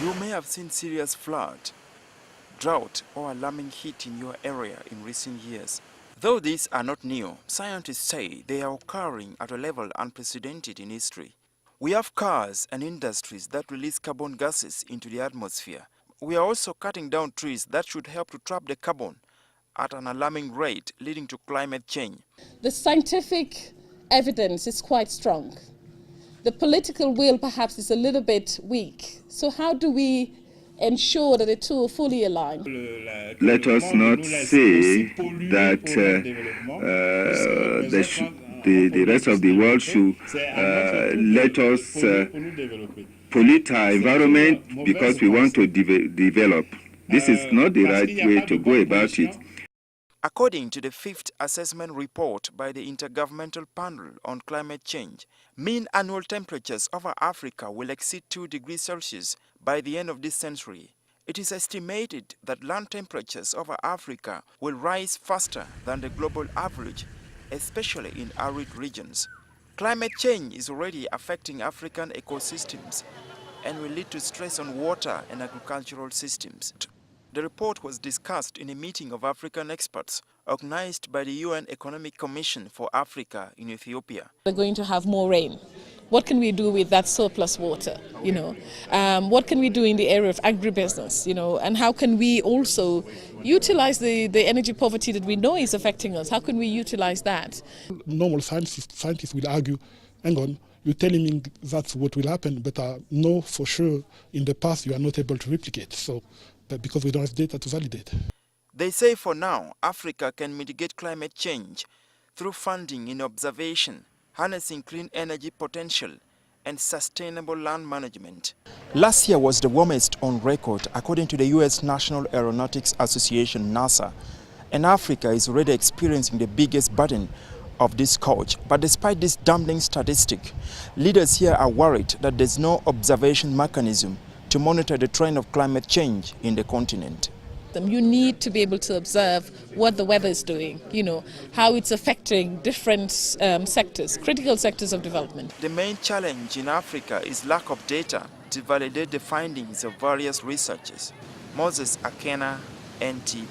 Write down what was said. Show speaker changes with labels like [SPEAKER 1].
[SPEAKER 1] You may have seen serious flood, drought or alarming heat in your area in recent years. Though these are not new, scientists say they are occurring at a level unprecedented in history. We have cars and industries that release carbon gases into the atmosphere. We are also cutting down trees that should help to trap the carbon at an alarming rate, leading to climate change.
[SPEAKER 2] The scientific evidence is quite strong. The political will perhaps is a little bit weak. So how do we ensure that the two are fully aligned?
[SPEAKER 3] Let us not say that the rest of the world should let us pollute our environment because we want to develop. This is not the right way to go about it.
[SPEAKER 1] According to the fifth assessment report by the Intergovernmental Panel on Climate Change, mean annual temperatures over Africa will exceed 2 degrees Celsius by the end of this century. It is estimated that land temperatures over Africa will rise faster than the global average, especially in arid regions. Climate change is already affecting African ecosystems and will lead to stress on water and agricultural systems. The report was discussed in a meeting of African experts organized by the UN Economic Commission for Africa in Ethiopia.
[SPEAKER 2] We're going to have more rain. What can we do with that surplus water? What can we do in the area of agribusiness? And how can we also utilize the energy poverty that we know is affecting us? How can we utilize that?
[SPEAKER 4] Normal scientists will argue, hang on, you're telling me that's what will happen, but I know for sure in the past you are not able to replicate. But because we don't have data to validate.
[SPEAKER 1] They say for now, Africa can mitigate climate change through funding in observation, harnessing clean energy potential, and sustainable land management. Last year was the warmest on record, according to the U.S. National Aeronautics Association, NASA, and Africa is already experiencing the biggest burden of this scourge. But despite this damning statistic, leaders here are worried that there's no observation mechanism to monitor the trend of climate change in the continent.
[SPEAKER 2] You need to be able to observe what the weather is doing, how it's affecting different sectors, critical sectors of development.
[SPEAKER 1] The main challenge in Africa is lack of data to validate the findings of various researchers. Moses Akena, NTV.